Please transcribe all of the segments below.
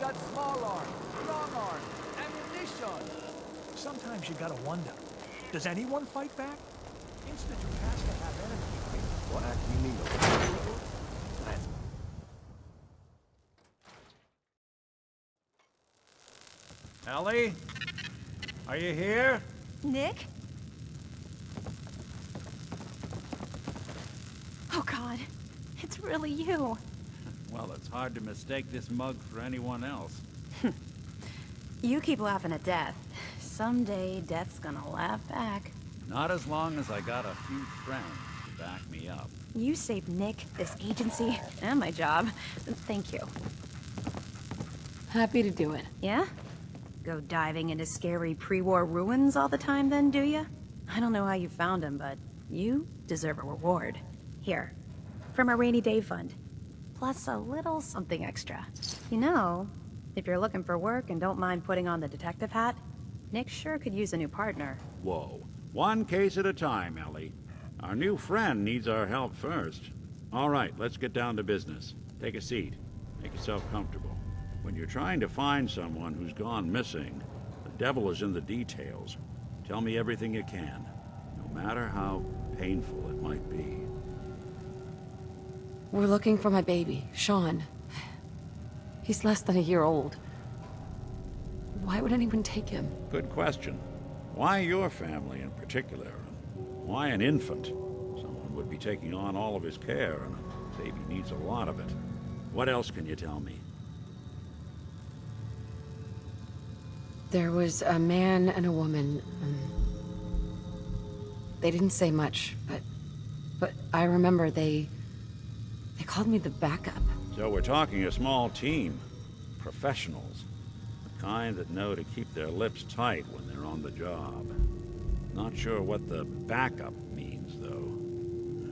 got small arms, strong arms, ammunition. Sometimes you gotta wonder, does anyone fight back? Institute has to have enemies, right? What? You mean the people? Ellie? Are you here? Nick? Oh God, it's really you. Well, it's hard to mistake this mug for anyone else. You keep laughing at death. Someday, death's gonna laugh back. Not as long as I got a few friends to back me up. You saved Nick, this agency, and my job. Thank you. Happy to do it. Yeah? Go diving into scary pre-war ruins all the time then, do ya? I don't know how you found him, but you deserve a reward. Here, from our rainy day fund. Plus a little something extra. You know, if you're looking for work and don't mind putting on the detective hat, Nick sure could use a new partner. Whoa. One case at a time, Ellie. Our new friend needs our help first. All right, let's get down to business. Take a seat. Make yourself comfortable. When you're trying to find someone who's gone missing, the devil is in the details. Tell me everything you can, no matter how painful it might be. We're looking for my baby, Sean. He's less than a year old. Why would anyone take him? Good question. Why your family in particular? Why an infant? Someone would be taking on all of his care, and a baby needs a lot of it. What else can you tell me? There was a man and a woman. They didn't say much, but I remember they called me the backup. So we're talking a small team. Professionals. The kind that know to keep their lips tight when they're on the job. Not sure what the backup means, though.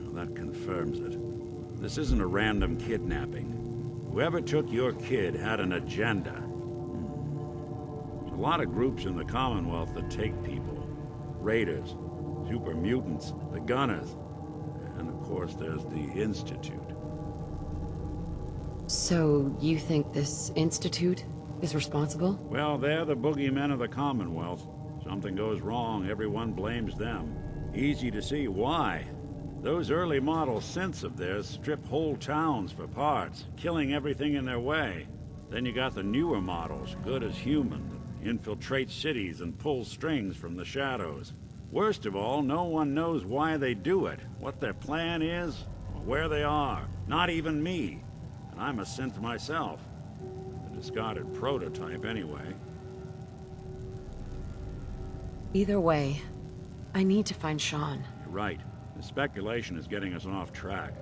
Well, that confirms it. This isn't a random kidnapping. Whoever took your kid had an agenda. There's a lot of groups in the Commonwealth that take people. Raiders, super mutants, the Gunners, and of course there's the Institute. So you think this institute is responsible? Well, they're the boogeymen of the Commonwealth. Something goes wrong, everyone blames them. Easy to see why. Those early model synths of theirs strip whole towns for parts, killing everything in their way. Then you got the newer models, good as human, that infiltrate cities and pull strings from the shadows. Worst of all, no one knows why they do it, what their plan is, or where they are. Not even me. And I'm a synth myself. A discarded prototype anyway. Either way, I need to find Sean. You're right. The speculation is getting us off track.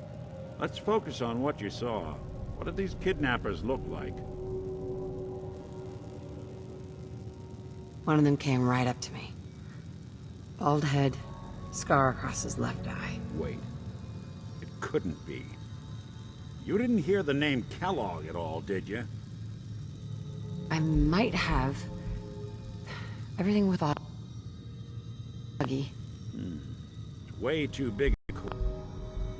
Let's focus on what you saw. What did these kidnappers look like? One of them came right up to me. Bald head, scar across his left eye. Wait. It couldn't be. You didn't hear the name Kellogg at all, did you? I might have. Everything with Augie. It's way too big a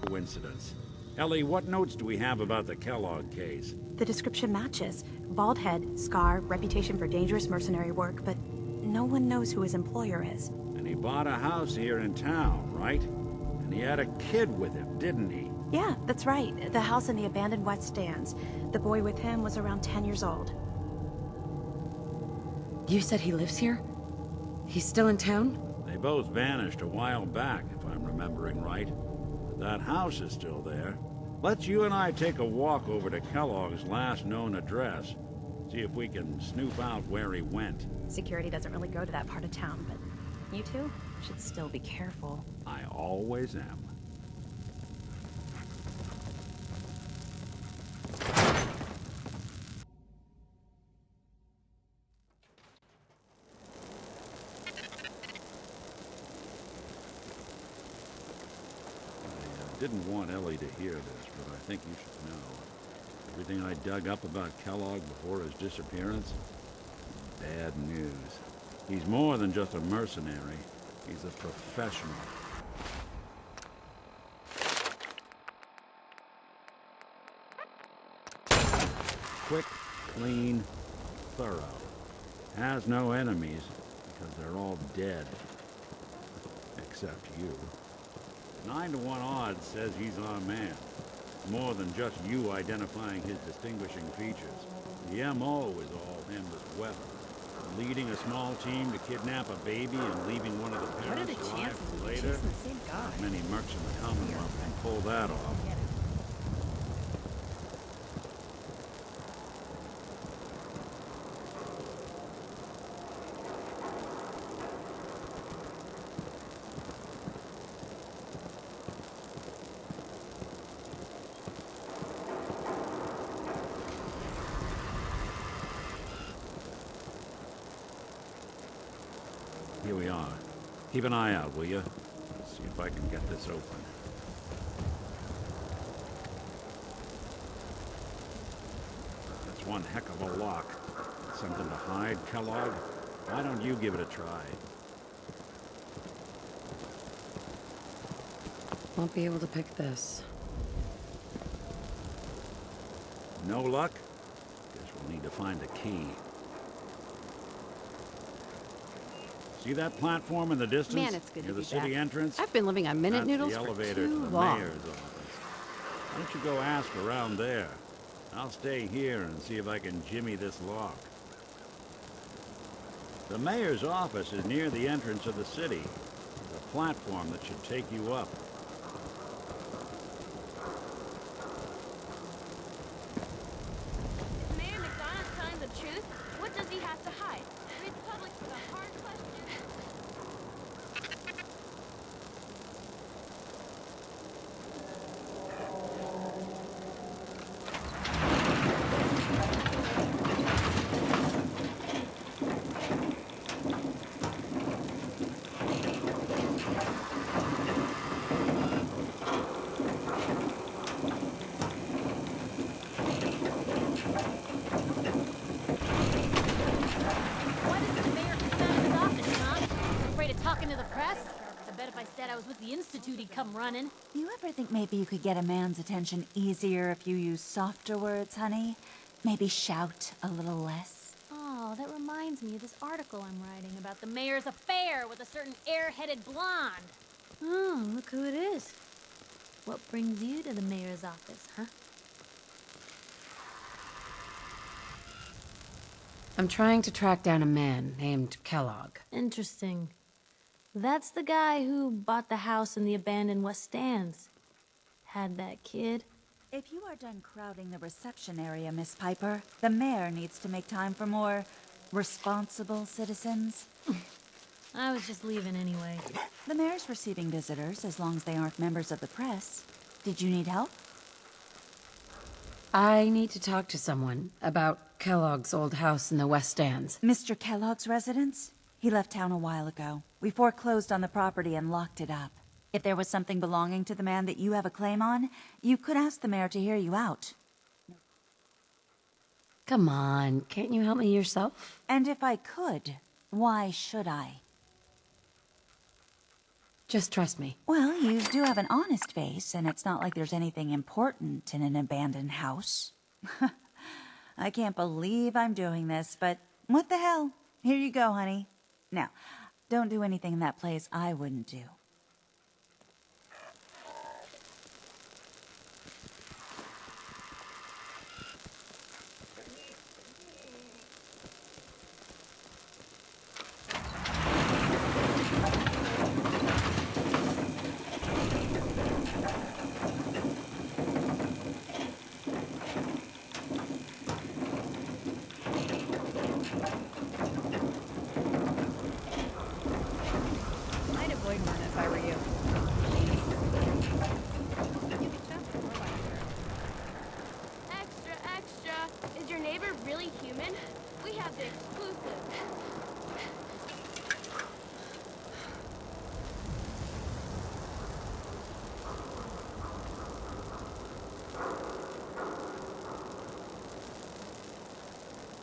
coincidence. Ellie, what notes do we have about the Kellogg case? The description matches. Bald head, scar, reputation for dangerous mercenary work, but no one knows who his employer is. And he bought a house here in town, right? And he had a kid with him, didn't he? Yeah, that's right. The house in the abandoned West Stands. The boy with him was around 10 years old. You said he lives here? He's still in town? They both vanished a while back, if I'm remembering right. But that house is still there. Let's you and I take a walk over to Kellogg's last known address. See if we can snoop out where he went. Security doesn't really go to that part of town, but you two should still be careful. I always am. I didn't want Ellie to hear this, but I think you should know. Everything I dug up about Kellogg before his disappearance? Bad news. He's more than just a mercenary. He's a professional. Quick, Clean, thorough. Has no enemies, because they're all dead. Except you. 9 to 1 odds says he's our man. More than just you identifying his distinguishing features. The M.O. is all him as well. Leading a small team to kidnap a baby and leaving one of the parents alive for later. Not many mercs in the Commonwealth can pull that off. Here we are. Keep an eye out, will you? See if I can get this open. That's one heck of a lock. Something to hide, Kellogg? Why don't you give it a try? Won't be able to pick this. No luck? Guess we'll need to find a key. See that platform in the distance? Man, it's good near to be the city back. entrance? I've been living on minute That's noodles the for elevator too to the long. mayor's office. Why don't you go ask around there? I'll stay here and see if I can jimmy this lock. The mayor's office is near the entrance of the city. There's a platform that should take you up. Is Mayor McDonald telling the truth? What does he have to hide? It's public for the hard questions. Why doesn't the mayor come down to his office, huh? Afraid of talking to the press? I bet if I said I was with the Institute, he'd come running. You ever think maybe you could get a man's attention easier if you use softer words, honey? Maybe shout a little less? Oh, that reminds me of this article I'm writing about the mayor's affair with a certain air-headed blonde. Oh, look who it is. What brings you to the mayor's office, huh? I'm trying to track down a man named Kellogg. Interesting. That's the guy who bought the house in the abandoned West Stands. Had that kid. If you are done crowding the reception area, Miss Piper, the mayor needs to make time for more responsible citizens. I was just leaving anyway. The mayor's receiving visitors as long as they aren't members of the press. Did you need help? I need to talk to someone about Kellogg's old house in the West Stands. Mr. Kellogg's residence? He left town a while ago. We foreclosed on the property and locked it up. If there was something belonging to the man that you have a claim on, you could ask the mayor to hear you out. Come on, can't you help me yourself? And if I could, why should I? Just trust me. Well, you do have an honest face, and it's not like there's anything important in an abandoned house. I can't believe I'm doing this, but what the hell? Here you go, honey. Now, don't do anything in that place I wouldn't do. I'd avoid one if I were you. Extra, extra. Is your neighbor really human? We have the exclusive.